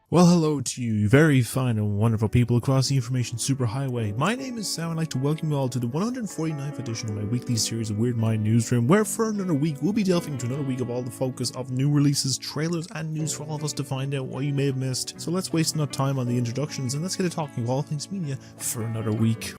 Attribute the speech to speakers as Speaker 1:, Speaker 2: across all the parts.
Speaker 1: Well, hello to you very fine and wonderful people across the information superhighway. My name is Sam and I'd like to welcome you all to the 149th edition of my weekly series of Weird Mind Newsroom, where for another week we'll be delving into another week of all the focus of new releases, trailers and news for all of us to find out what you may have missed. So let's waste no time on the introductions and let's get to talking of all things media for another week.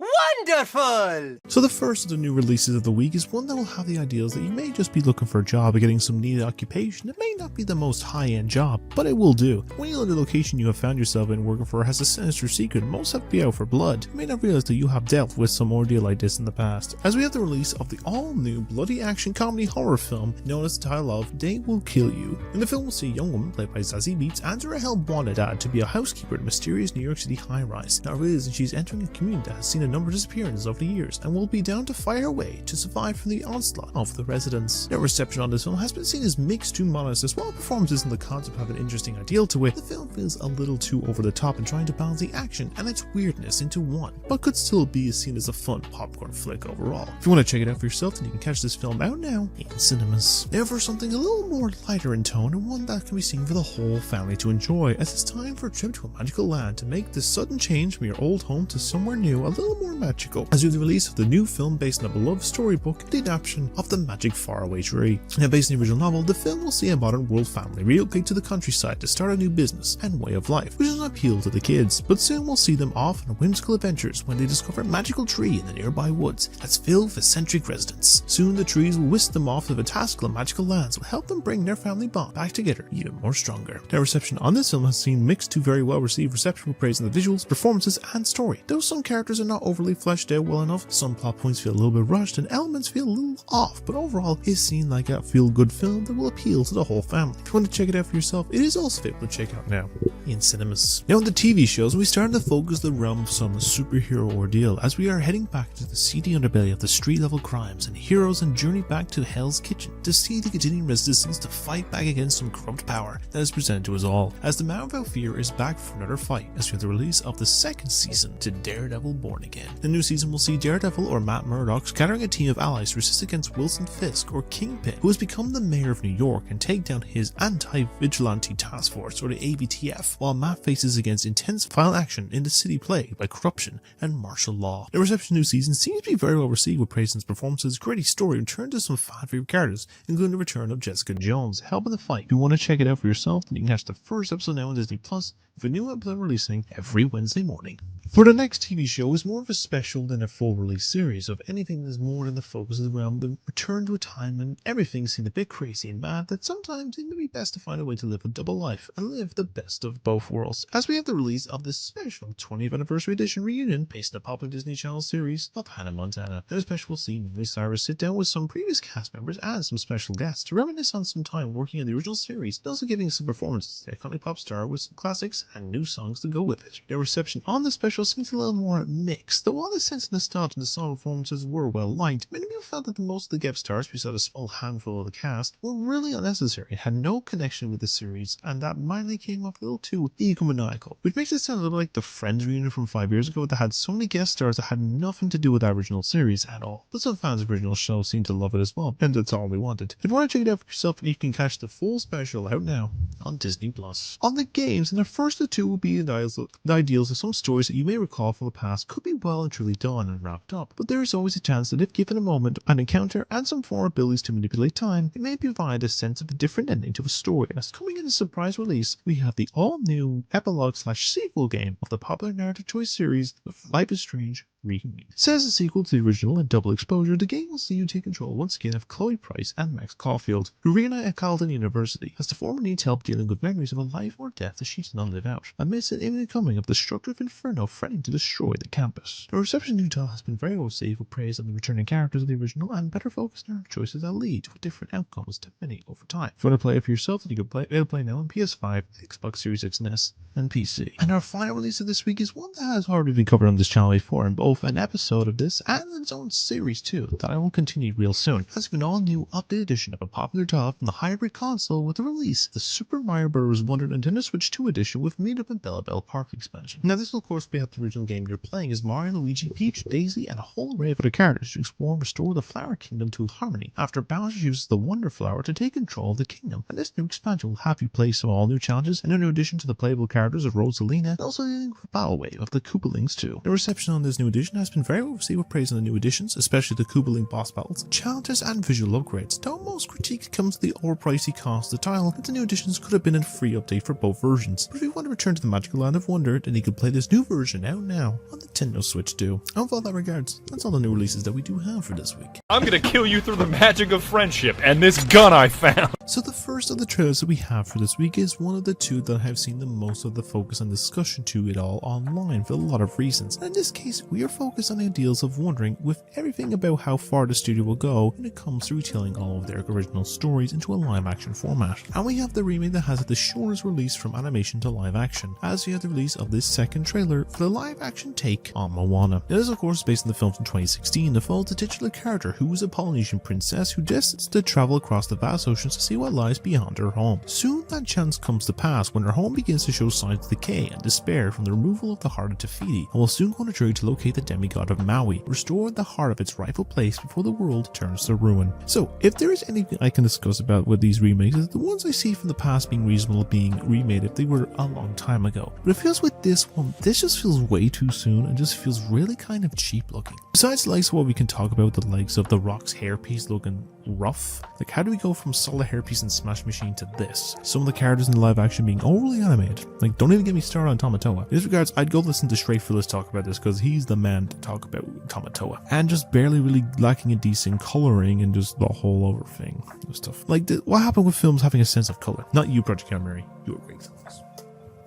Speaker 2: Wonderful!
Speaker 1: So the first of the new releases of the week is one that will have the ideals that you may just be looking for a job or getting some needed occupation. It may not be the most high-end job, but it will do. When you know the location you have found yourself in working for has a sinister secret, most have to be out for blood. You may not realize that you have dealt with some ordeal like this in the past, as we have the release of the all-new bloody action comedy horror film known as the title of They Will Kill You. In the film we'll see a young woman played by Zazie Beetz enter a hell-wanted dad to be a housekeeper at a mysterious New York City high-rise. Now realizing she's entering a community that has seen a number of disappearances over the years and will be down to fight her way to survive from the onslaught of the residents. Their reception on this film has been seen as mixed to modest, as while performances and the concept have an interesting ideal to it, the film feels a little too over the top in trying to balance the action and its weirdness into one, but could still be seen as a fun popcorn flick overall. If you want to check it out for yourself, then you can catch this film out now in cinemas. Now for something a little more lighter in tone and one that can be seen for the whole family to enjoy, as it's time for a trip to a magical land to make this sudden change from your old home to somewhere new a little more magical, as with the release of the new film based on a beloved storybook, the adaptation of The Magic Faraway Tree. Now based on the original novel, the film will see a modern world family relocate to the countryside to start a new business and way of life, which is an appeal to the kids, but soon we'll see them off on whimsical adventures when they discover a magical tree in the nearby woods that's filled with eccentric residents. Soon the trees will whisk them off to fantastical and magical lands will help them bring their family bond back together even more stronger. Their reception on this film has seen mixed to very well received reception with praise in the visuals, performances and story. Though some characters are not overly fleshed out well enough, some plot points feel a little bit rushed and elements feel a little off, but overall it's seen like a feel-good film that will appeal to the whole family. If you want to check it out for yourself, it is also available to check out now in cinemas. Now in the TV shows, we started to focus the realm of some superhero ordeal as we are heading back to the seedy underbelly of the street-level crimes and heroes and journey back to Hell's Kitchen to see the continuing resistance to fight back against some corrupt power that is presented to us all, as the man without fear is back for another fight as we have the release of the second season to Daredevil Born Again. The new season will see Daredevil, or Matt Murdock, gathering a team of allies to resist against Wilson Fisk, or Kingpin, who has become the mayor of New York, and take down his anti-vigilante task force, or the ABTF, while Matt faces against intense violent action in the city plagued by corruption and martial law. The reception of the new season seems to be very well received, with praise in its performances, gritty story, and return to some fan favorite characters, including the return of Jessica Jones, helping the fight. If you want to check it out for yourself, then you can catch the first episode now on Disney Plus, with a new episode releasing every Wednesday morning. For the next TV show is more of a special than a full release series of anything that is more than the focus of the realm, but return to a time when everything seemed a bit crazy and mad, that sometimes it may be best to find a way to live a double life and live the best of both worlds, as we have the release of this special 20th anniversary edition reunion based on the popular Disney Channel series of Hannah Montana. In a special, we'll see Miley Cyrus sit down with some previous cast members and some special guests to reminisce on some time working on the original series, and also giving some performances to the iconic pop star with some classics and new songs to go with it. Their reception on the special seems a little more mixed, though while the sense of nostalgia and the song performances were well liked, many people felt that most of the guest stars, besides a small handful of the cast, were really unnecessary and had no connection with the series, and that Miley came off a little too egomaniacal, which makes it sound a little like the Friends reunion from 5 years ago that had so many guest stars that had nothing to do with the original series at all. But some fans of the original show seem to love it as well, and that's all we wanted. If you want to check it out for yourself, you can catch the full special out now on Disney Plus. On the games, and the first of the two will be the ideals of some stories that you may recall from the past could be well and truly done and wrapped up, but there is always a chance that if given a moment, an encounter, and some form of abilities to manipulate time, it may provide a sense of a different ending to a story. As coming in a surprise release, we have the all-new epilogue/sequel game of the popular narrative choice series, Life is Strange Reunion. It says a sequel to the original and double exposure, the game will see you take control once again of Chloe Price and Max Caulfield, who reunite at Carleton University as the former needs help dealing with memories of a life or death that she did not live out, amidst an imminent coming of the destructive inferno threatening to destroy the campus. The reception to Utah has been very well received, with praise on the returning characters of the original and better focused narrative choices that lead to different outcomes depending over time. If you want to play it for yourself, then you can play now on PS5, Xbox Series X and S, and PC. And our final release of this week is one that has already been covered on this channel before, and both an episode of this and its own series too, that I will continue real soon. As an all-new updated edition of a popular title from the hybrid console with the release of the Super Mario Bros. Wonder Nintendo Switch 2 edition with Meetup and Bella Bell Park expansion. Now this will of course be at the original game you're playing as Mario, Luigi, Peach, Daisy, and a whole array of other characters to explore and restore the Flower Kingdom to harmony after Bowser uses the Wonder Flower to take control of the kingdom. And this new expansion will have you play some all new challenges and a new addition to the playable characters of Rosalina, and also a battle wave of the Koopalings too. The reception on this new edition has been very well received with praise on the new additions, especially the Koopaling boss battles, challenges, and visual upgrades. Though most critique comes to the overpricey cost of the title, and the new additions could have been a free update for both versions. But if you want to return to the magical land of wonder, then you can play this new version out now on the Nintendo Switch 2. And with all that regards, that's all the new releases that we do have for this week.
Speaker 2: I'm gonna kill you through the magic of friendship and this gun I found.
Speaker 1: So the first of the trailers that we have for this week is one of the two that I've seen the most of the focus and discussion to it all online for a lot of reasons. And in this case, we are focused on ideals of wondering with everything about how far the studio will go when it comes to retelling all of their original stories into a live action format. And we have the remake that has the shortest release from animation to live action, as we have the release of this second trailer for the live action take on Moana. It is of course based on the film from 2016 that follows the titular character who is a Polynesian princess who destines to travel across the vast oceans to see what lies beyond her home. Soon that chance comes to pass when her home begins to show signs of decay and despair from the removal of the heart of Te Fiti, and will soon go on a journey to locate the demigod of Maui, restore the heart of its rightful place before the world turns to ruin. So if there is anything I can discuss about with these remakes, is the ones I see from the past being reasonable being remade if they were a long time ago. But it feels with this one, this just feels way too soon and just feels really kind of cheap looking. Besides the likes of what we can talk about, the likes of The Rock's hairpiece looking rough, like how do we go from solid hairpiece and Smash Machine to this? Some of the characters in the live action being overly animated. Like don't even get me started on Tamatoa. In this regards, I'd go listen to Straight Phyllis talk about this because he's the man to talk about Tamatoa. And just barely really lacking a decent coloring and just the whole over thing and stuff. Like what happened with films having a sense of color? Not you, Project Hail Mary. You were great.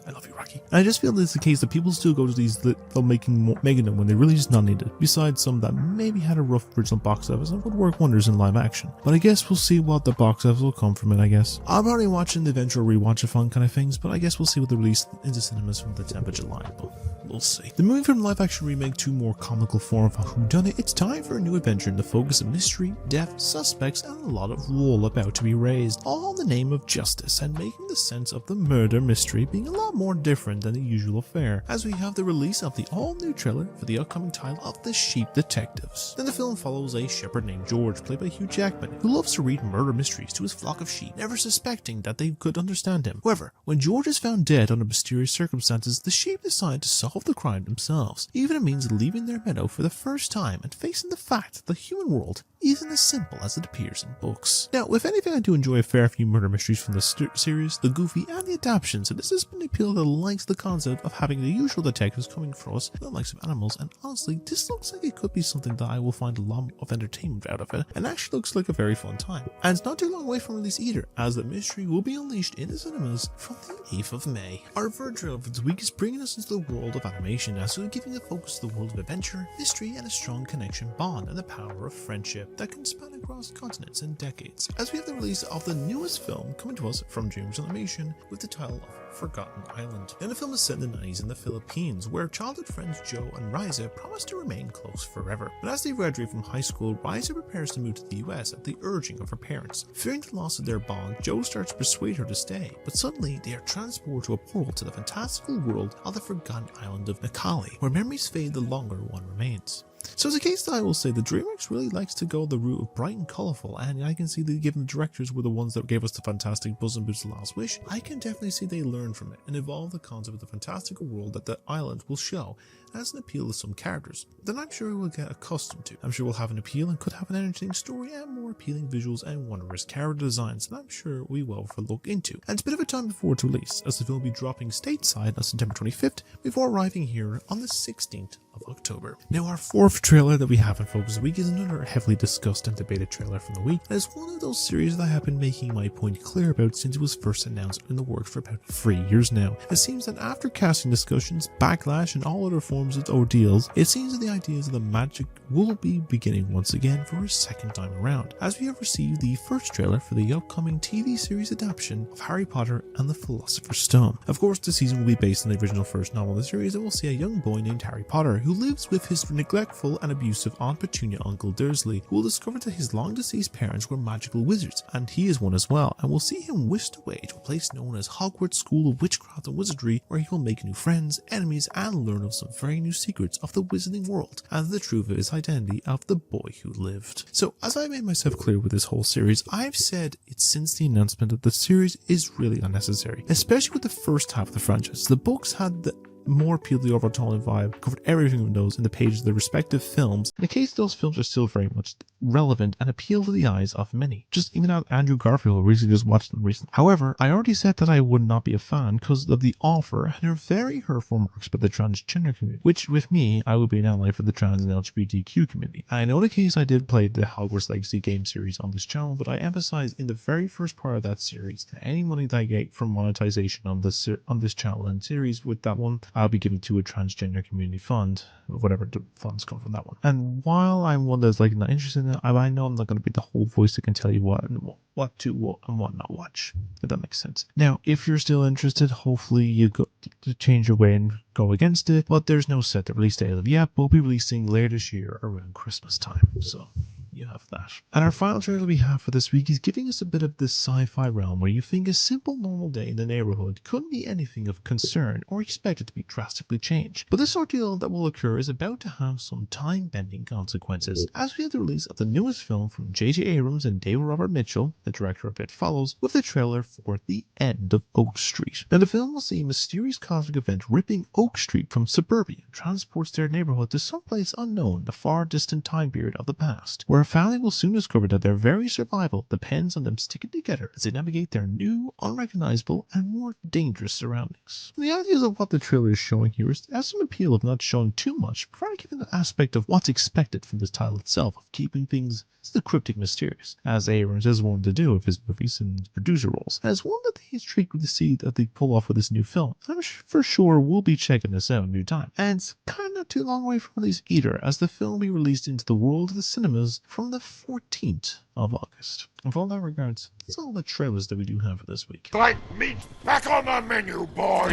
Speaker 1: I love you, Rocky. And I just feel that it's the case that people still go to these making them when they really just not needed. Besides some that maybe had a rough original box office and would work wonders in live action. But I guess we'll see what the box office will come from it, I guess. I'm already watching the eventual rewatch-a-thon kind of things, but I guess we'll see what the release into cinemas from the 10th of July. But we'll see. The movie from live action remake to more comical form of a whodunit, it's time for a new adventure in the focus of mystery, death, suspects, and a lot of role about to be raised, all in the name of justice and making the sense of the murder mystery being a lot more different than the usual affair, as we have the release of the all-new trailer for the upcoming title of The Sheep Detectives. Then the film follows a shepherd named George, played by Hugh Jackman, who loves to read murder mysteries to his flock of sheep, never suspecting that they could understand him. However, when George is found dead under mysterious circumstances, the sheep decide to solve the crime themselves, even it means leaving their meadow for the first time and facing the fact that the human world isn't as simple as it appears in books. Now, if anything, I do enjoy a fair few murder mysteries from the series, the goofy, and the adaptions, and this has been appealed to the likes of the concept of having the usual detectives coming for us, the likes of animals, and honestly, this looks like it could be something that I will find a lot of entertainment out of it, and actually looks like a very fun time. And it's not too long away from release either, as the mystery will be unleashed in the cinemas from the 8th of May. Our third trailer for this week is bringing us into the world of animation, as we're giving a focus to the world of adventure, mystery, and a strong connection bond, and the power of friendship that can span across continents and decades, as we have the release of the newest film coming to us from Dreamworks Animation with the title of Forgotten Island. And the film is set in the 90s in the Philippines, where childhood friends Joe and Riza promise to remain close forever. But as they graduate from high school, Riza prepares to move to the US at the urging of her parents. Fearing the loss of their bond, Joe starts to persuade her to stay, but suddenly they are transported to a portal to the fantastical world of the Forgotten Island of Nakali, where memories fade the longer one remains. So it's a case that I will say the Dreamworks really likes to go the route of bright and colourful, and I can see that given the directors were the ones that gave us the fantastic Buzz and Boots The Last Wish, I can definitely see they learned from it and evolve the concept of the fantastical world that the island will show as an appeal to some characters that I'm sure we'll get accustomed to. I'm sure we'll have an appeal and could have an entertaining story and more appealing visuals and wondrous character designs that I'm sure we will look into. And it's a bit of a time before its release, as the film will be dropping stateside on September 25th before arriving here on the 16th of October. Now our fourth fourth trailer that we have in focus this week is another heavily discussed and debated trailer from the week, and it's one of those series that I have been making my point clear about since it was first announced in the works for about 3 years now. It seems that after casting discussions, backlash, and all other forms of ordeals, it seems that the ideas of the magic will be beginning once again for a second time around, as we have received the first trailer for the upcoming TV series adaptation of Harry Potter and the Philosopher's Stone. Of course, the season will be based on the original first novel of the series, and we'll see a young boy named Harry Potter who lives with his neglectful and abusive Aunt Petunia uncle Dursley, who will discover that his long deceased parents were magical wizards, and he is one as well, and we'll see him whisked away to a place known as Hogwarts School of Witchcraft and Wizardry, where he will make new friends, enemies, and learn of some very new secrets of the wizarding world and the truth of his identity of the boy who lived. So, as I made myself clear with this whole series, I've said it since the announcement that the series is really unnecessary, especially with the first half of the franchise. The books had the more appeal to the overall tone and vibe, covered everything of those in the pages of the respective films. In the case, those films are still very much relevant and appeal to the eyes of many. Just even out Andrew Garfield, who recently just watched them recently. However, I already said that I would not be a fan because of the offer and her very hurtful remarks about the transgender community, which with me, I would be an ally for the trans and LGBTQ community. I know the case I did play the Hogwarts Legacy game series on this channel, but I emphasized in the very first part of that series that any money that I get from monetization on this channel and series with that one, I'll be giving to a transgender community fund, whatever the funds come from that one. And while I'm one that's like not interested in it, I know I'm not going to be the whole voice that can tell you what and what not watch, if that makes sense. Now, if you're still interested, hopefully you go to change your way and go against it, but there's no set the release date of yet, but we'll be releasing later this year around Christmas time, so you have that. And our final trailer we have for this week is giving us a bit of this sci-fi realm where you think a simple normal day in the neighborhood couldn't be anything of concern or expected to be drastically changed. But this ordeal that will occur is about to have some time-bending consequences, as we have the release of the newest film from J.J. Abrams and David Robert Mitchell, the director of It Follows, with the trailer for The End of Oak Street. Now, the film will see a mysterious cosmic event ripping Oak Street from suburbia and transports their neighborhood to someplace unknown, the far distant time period of the past, where a family will soon discover that their very survival depends on them sticking together as they navigate their new, unrecognizable, and more dangerous surroundings. The ideas of what the trailer is showing here has some appeal of not showing too much, provided given the aspect of what's expected from the title itself, of keeping things the cryptic mysterious, as Abrams is wanting to do with his movies and producer roles. And it's one that he's intrigued to see that they pull off with this new film. I'm for sure we'll be checking this out in due time. And it's kind of not too long away from release either, as the film will be released into the world of the cinemas from the 14th of August. And for all that regards, that's all the trailers that we do have for this week.
Speaker 3: Like meat back on the menu, boys!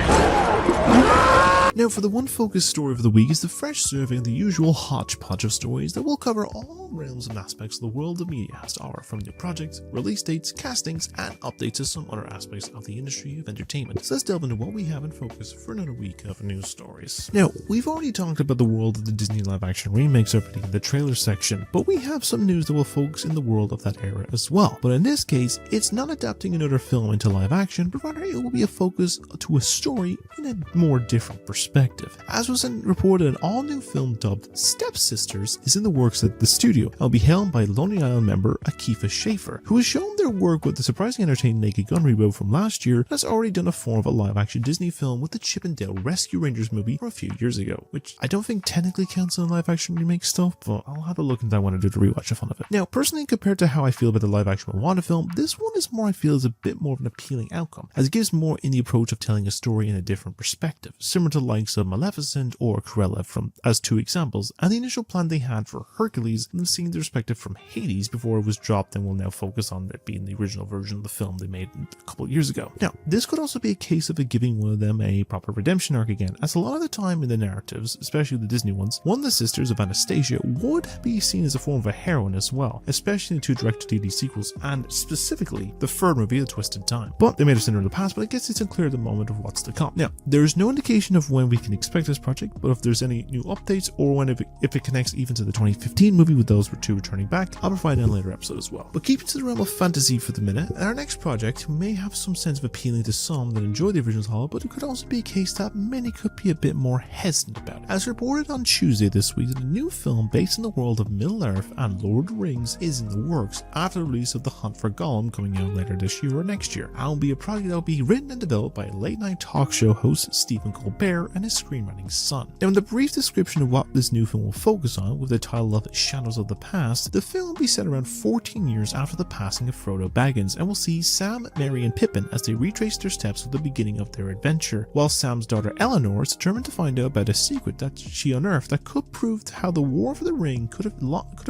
Speaker 1: Now, for the one focused story of the week is the fresh serving of the usual hodgepodge of stories that will cover all realms and aspects of the world of media has to offer, from new projects, release dates, castings, and updates to some other aspects of the industry of entertainment. So let's delve into what we have in focus for another week of news stories. Now, we've already talked about the world of the Disney live-action remakes already in the trailer section, but we have some news that will focus in the world of that era as well. But in this case, it's not adapting another film into live action, but rather it will be a focus to a story in a more different perspective. As was reported, an all-new film dubbed Stepsisters is in the works at the studio and will be helmed by Lonely Island member Akifa Schaffer, who has shown their work with the surprisingly entertaining Naked Gun reboot from last year and has already done a form of a live-action Disney film with the Chip and Dale Rescue Rangers movie from a few years ago, which I don't think technically counts in live-action remake stuff, but I'll have a look into that when I do the rewatch of fun of it. Now, personally, compared to how I feel about the live-action Moana film, this one is more, I feel, is a bit more of an appealing outcome, as it gives more in the approach of telling a story in a different perspective, similar to the likes of Maleficent or Cruella as two examples, and the initial plan they had for Hercules and seeing the perspective from Hades before it was dropped and will now focus on it being the original version of the film they made a couple of years ago. Now, this could also be a case of giving one of them a proper redemption arc again, as a lot of the time in the narratives, especially the Disney ones, one of the sisters of Anastasia would be seen as a form of a heroine as well, especially in the two direct-to-DVD sequels, and specifically the third movie, The Twisted Time. But they made us in the past, but I guess it's unclear at the moment of what's to come. Now, there's no indication of when we can expect this project, but if there's any new updates or when if it connects even to the 2015 movie with those two returning back, I'll provide in a later episode as well. But keeping to the realm of fantasy fantasy for the minute, and our next project may have some sense of appealing to some that enjoy the original title, but it could also be a case that many could be a bit more hesitant about. As reported on Tuesday this week, that a new film based in the world of Middle-earth and Lord of the Rings is in the works after the release of The Hunt for Gollum coming out later this year or next year, and will be a project that will be written and developed by late-night talk show host Stephen Colbert and his screenwriting son. Now, in the brief description of what this new film will focus on, with the title of Shadows of the Past, the film will be set around 14 years after the passing of Frodo Baggins, and will see Sam, Merry and Pippin as they retrace their steps to the beginning of their adventure, while Sam's daughter Eleanor is determined to find out about a secret that she unearthed that could prove how the War for the Ring could have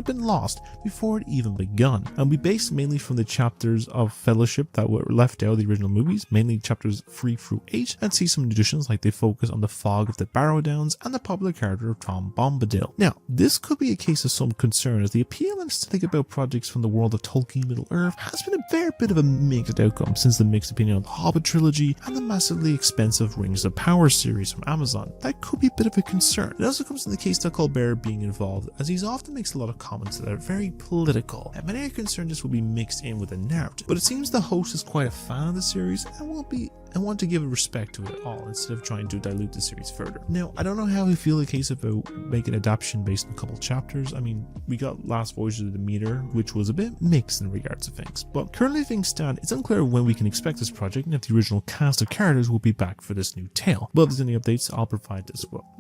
Speaker 1: been lost before it even begun, and be based mainly from the chapters of Fellowship that were left out of the original movies, mainly chapters 3 through 8, and see some additions like they focus on the fog of the Barrow Downs and the popular character of Tom Bombadil. Now, this could be a case of some concern, as the appeal and aesthetic about projects from the world of Tolkien Middle-earth has been a fair bit of a mixed outcome since the mixed opinion of the Hobbit trilogy and the massively expensive Rings of Power series from Amazon. That could be a bit of a concern. It also comes in the case of Colbert being involved, as he's often makes a lot of comments that are very political, and many are concerned this will be mixed in with the narrative. But it seems the host is quite a fan of the series and want to give respect to it all instead of trying to dilute the series further. Now, I don't know how we feel the case about making an adaptation based on a couple chapters. I mean, we got Last Voyage of the Demeter, which was a bit mixed in regards to things, but currently things stand, it's unclear when we can expect this project and if the original cast of characters will be back for this new tale. But if there's any updates, I'll provide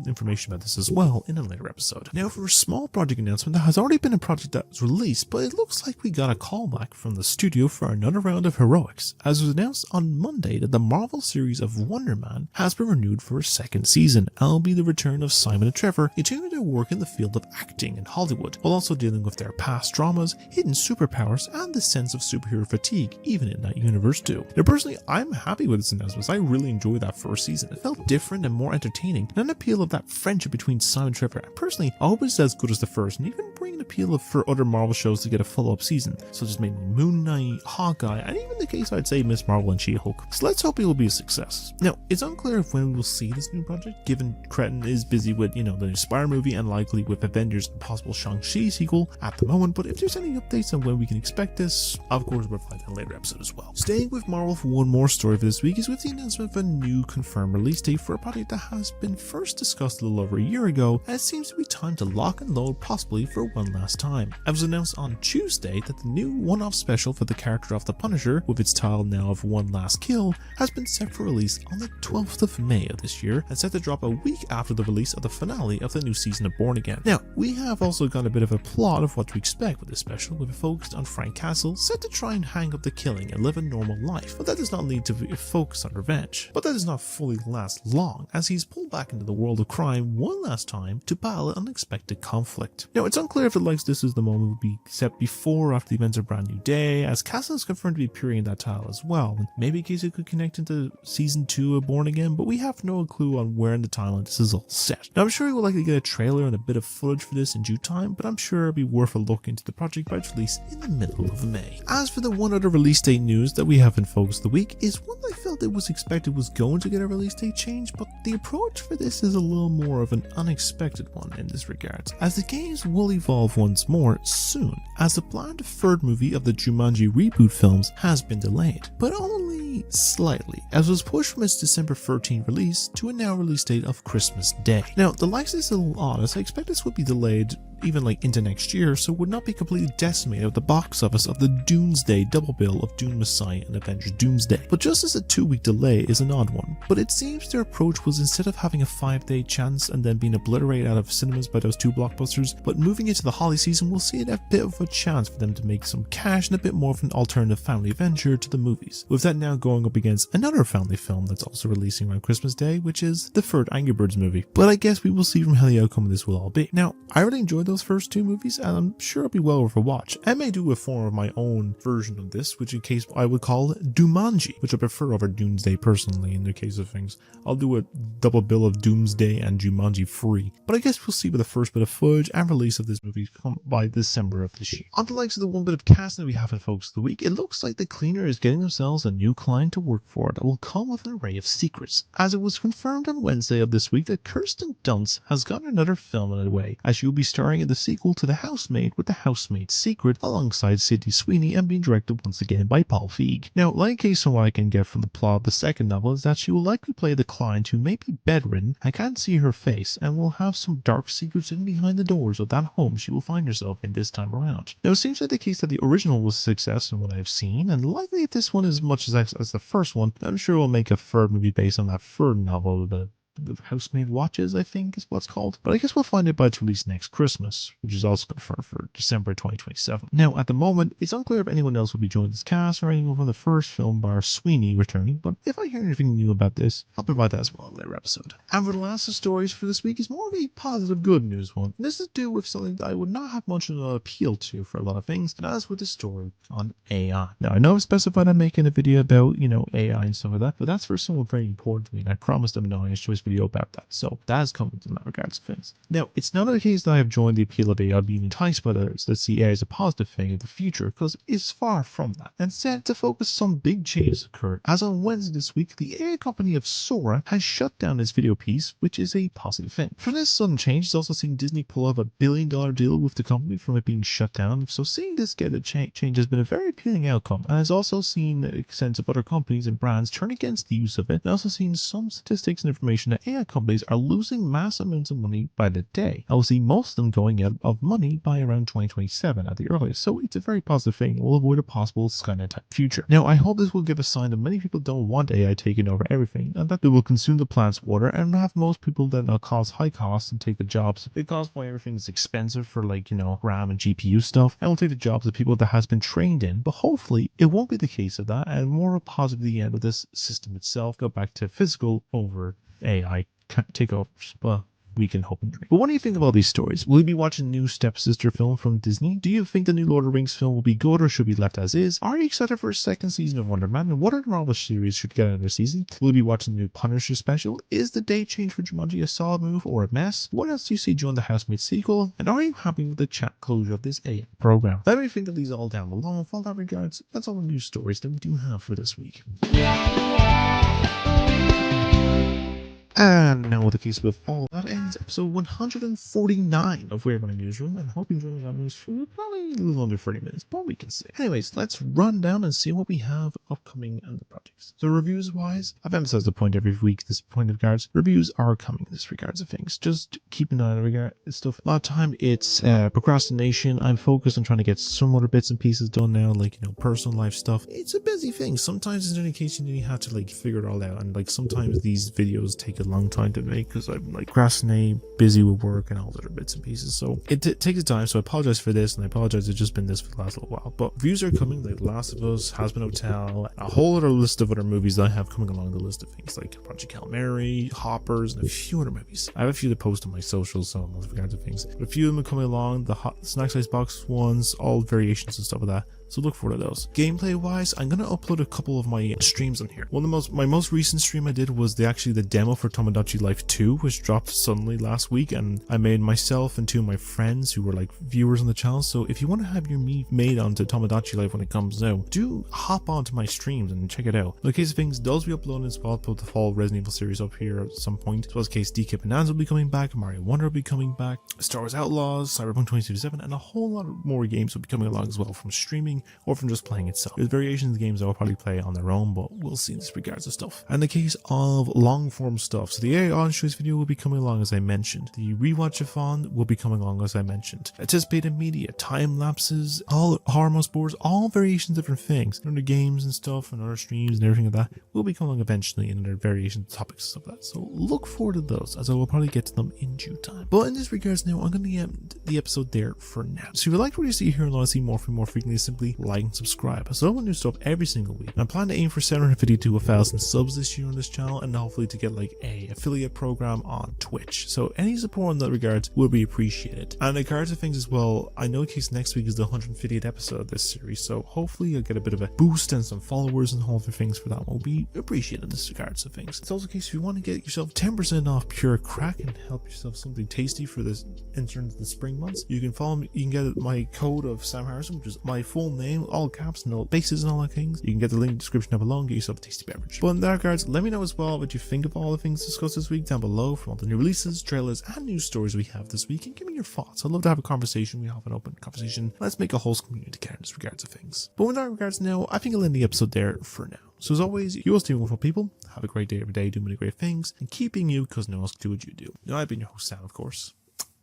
Speaker 1: information about this as well in a later episode. Now, for a small project announcement, there has already been a project that was released, but it looks like we got a callback from the studio for another round of heroics, as was announced on Monday that the Marvel series of Wonder Man has been renewed for a second season, and will be the return of Simon and Trevor continuing their work in the field of acting in Hollywood, while also dealing with their past dramas, hidden superpowers, and the sense of superhero fatigue even in that universe too. Now, personally, I'm happy with this announcement. I really enjoyed that first season. It felt different and more entertaining, and an appeal of that friendship between Simon and Trevor. And personally, I hope it's as good as the first, and even bring an appeal for other Marvel shows to get a follow-up season, such as maybe Moon Knight, Hawkeye, and even the case I'd say Miss Marvel and She-Hulk. So let's hope it will be a success. Now, it's unclear if when we will see this new project, given Cretton is busy with, the new Spider movie and likely with Avengers and possible Shang-Chi sequel at the moment, but if there's any updates on when we can expect this, of course we'll provide that in a later episode as well. Staying with Marvel for one more story for this week is with the announcement of a new confirmed release date for a project that has been first discussed a little over a year ago, and it seems to be time to lock and load possibly for one last time. It was announced on Tuesday that the new one-off special for the character of the Punisher, with its title now of One Last Kill, has been set for release on the 12th of May of this year, and set to drop a week after the release of the finale of the new season of Born Again. Now, we have also got a bit of a plot of what to expect with this special, with it focused on Frank Castle, set to try and hang up the killing and live a normal life, but that does not lead to a focus on revenge. But that does not fully last long, as he's pulled back into the world of crime one last time to battle an unexpected conflict. Now, it's unclear if the likes this is the moment will be set before or after the events of Brand New Day, as Castle is confirmed to be appearing in that title as well, and maybe in case it could connect into season 2 of Born Again, but we have no clue on where in the timeline this is all set. Now, I'm sure we will likely get a trailer and a bit of footage for this in due time, but I'm sure it'll be worth a look into the project by its release in the middle of May. As for the one other release date news that we have in focus of the week, is one I felt it was expected was going to get a release date change, but the approach for this is a little more of an unexpected one in this regard, as the games will evolve once more soon, as the planned third movie of the Jumanji reboot films has been delayed, but only slightly, as it was pushed from its December 13 release to a now release date of Christmas Day. Now, the likes is a little odd, as I expect this would be delayed even into next year, so would not be completely decimated at the box office of the Doomsday double bill of Dune Messiah and Avengers Doomsday. But just as a 2-week delay is an odd one, but it seems their approach was, instead of having a 5-day chance and then being obliterated out of cinemas by those 2 blockbusters, but moving into the holiday season will see it a bit of a chance for them to make some cash and a bit more of an alternative family adventure to the movies, with that now going up against another family film that's also releasing around Christmas Day, which is the third Angry Birds movie. But I guess we will see from how the outcome of this will all be. Now, I really enjoyed those first 2 movies, and I'm sure it'll be well worth a watch. I may do a form of my own version of this, which in case I would call Doomanji, which I prefer over Doomsday personally in the case of things. I'll do a double bill of Doomsday and Jumanji free, but I guess we'll see with the first bit of footage and release of this movie come by December of this year. On the likes of the one bit of casting that we have in Folks of the Week, it looks like the cleaner is getting themselves a new client to work for that will come with an array of secrets, as it was confirmed on Wednesday of this week that Kirsten Dunst has gotten another film in the way, as she will be starring bringing the sequel to The Housemaid with The Housemaid's Secret alongside Sydney Sweeney and being directed once again by Paul Feig. Now, like case from what I can get from the plot of the second novel is that she will likely play the client who may be bedridden and can't see her face and will have some dark secrets hidden behind the doors of that home she will find herself in this time around. Now, it seems like the case that the original was a success in what I've seen, and likely if this one is as much as the first one, I'm sure we'll make a third movie based on that third novel, the Housemaid Watches, I think is what's called. But I guess we'll find it by its release next Christmas, which is also confirmed for December 2027. Now, at the moment, it's unclear if anyone else will be joining this cast or anyone from the first film bar Sweeney returning, but if I hear anything new about this, I'll provide that as well in a later episode. And for the last of stories for this week is more of a positive good news one. This is to do with something that I would not have much of an appeal to for a lot of things, and that is with the story on AI. Now, I know I've specified I'm making a video about, AI and stuff like that, but that's for someone very important to me, and I promised them an audience choice video about that. So that has come in that regards of things. Now, it's not the case that I have joined the appeal of AI being enticed by others that see AI as a positive thing in the future, because it's far from that. Instead, to focus some big changes occurred, as on Wednesday this week, the AI company of Sora has shut down its video piece, which is a positive thing. For this sudden change, it's also seen Disney pull off $1 billion deal with the company from it being shut down, so seeing this get a change has been a very appealing outcome, and has also seen a sense of other companies and brands turn against the use of it, and also seen some statistics and information that AI companies are losing mass amounts of money by the day. I will see most of them going out of money by around 2027 at the earliest, so it's a very positive thing and will avoid a possible Skynet type future. Now, I hope this will give a sign that many people don't want AI taking over everything, and that they will consume the planet's water and have most people that cause high costs and take the jobs because why everything is expensive for RAM and GPU stuff, and will take the jobs of people that has been trained in. But hopefully it won't be the case of that, and more positive the end of this system itself go back to physical over AI takeovers. But we can hope and dream. But what do you think of all these stories? Will you be watching a new stepsister film from Disney? Do you think the new Lord of the Rings film will be good or should be left as is? Are you excited for a second season of Wonder Man? And what other Marvel series should get another season? Will you be watching the new Punisher special? Is the date change for Jumanji a solid move or a mess? What else do you see during the Housemaid sequel? And are you happy with the chat closure of this AI program? Let me think of these all down below. For all that regards, that's all the news stories that we do have for this week. And now with the case with all that ends episode 149 of Weird My Newsroom, and hope you enjoyed that news for probably a little under 30 minutes, but we can see. Anyways, let's run down and see what we have upcoming and the projects. So reviews wise, I've emphasized the point every week, this point of regards, reviews are coming in this regards of things. Just keep an eye on regard stuff. A lot of time it's procrastination. I'm focused on trying to get some other bits and pieces done now, personal life stuff. It's a busy thing. Sometimes in any case you have to figure it all out, and sometimes these videos take a long time to make because I'm procrastinating, busy with work and all the other bits and pieces, so it takes time. So I apologize for this, and I apologize it's just been this for the last little while, but reviews are coming, like Last of Us, Hazbin Hotel, a whole other list of other movies that I have coming along the list of things like Project Hail Mary, Hoppers, and a few other movies. I have a few to post on my socials, so on those regards of things, but a few of them are coming along, the snack size box ones, all variations and stuff like that. So look forward to those. Gameplay wise, I'm gonna upload a couple of my streams on here. My most recent stream I did was the demo for Tomodachi Life 2, which dropped suddenly last week, and I made myself and two of my friends who were viewers on the channel. So if you want to have your meat made onto Tomodachi Life when it comes out, do hop onto my streams and check it out. In the case of things, those will be uploaded as well. I'll put the fall Resident Evil series up here at some point. As well as case DK Bonanza will be coming back, Mario Wonder will be coming back, Star Wars Outlaws, Cyberpunk 2077, and a whole lot of more games will be coming along as well from streaming or from just playing itself. There's variations of games I will probably play on their own, but we'll see in this regards of stuff. And the case of long form stuff, so the AI on choice video will be coming along as I mentioned. The rewatchathon will be coming along as I mentioned. Anticipated media, time lapses, all horror boards, all variations of different things. And other games and stuff and other streams and everything like that will be coming along eventually in other variations, topics, stuff like that. So look forward to those, as I will probably get to them in due time. But in this regards now, I'm going to end the episode there for now. So if you like what you see here and want to see more frequently, simply like and subscribe. So I will do stuff every single week. And I plan to aim for 750 to 1,000 subs this year on this channel, and hopefully to get a affiliate program on Twitch. So any support in that regards will be appreciated. And in regards to things as well, I know in case next week is the 150th episode of this series, so hopefully I'll get a bit of a boost and some followers and all other things for that will be appreciated in this regards of things. It's also the case if you want to get yourself 10% off pure crack and help yourself something tasty for this entering the spring months, you can follow me. You can get my code of Sam Harrison, which is my full name, all caps, no bases and all that things. You can get the link in the description down below and get yourself a tasty beverage. But in that regards, let me know as well what you think of all the things discussed this week down below from all the new releases, trailers, and news stories we have this week, and give me your thoughts. I'd love to have a conversation. We have an open conversation. Let's make a wholesome community together in this regards of things. But in that regards now, I think I'll end the episode there for now. So as always, you all stay wonderful people. Have a great day every day, do many great things, and keep being you because no one else can do what you do. I've been your host Sam, of course.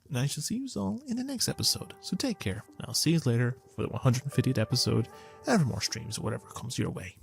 Speaker 1: And I shall see you all in the next episode. So take care, and I'll see you later for the 150th episode, and for more streams or whatever comes your way.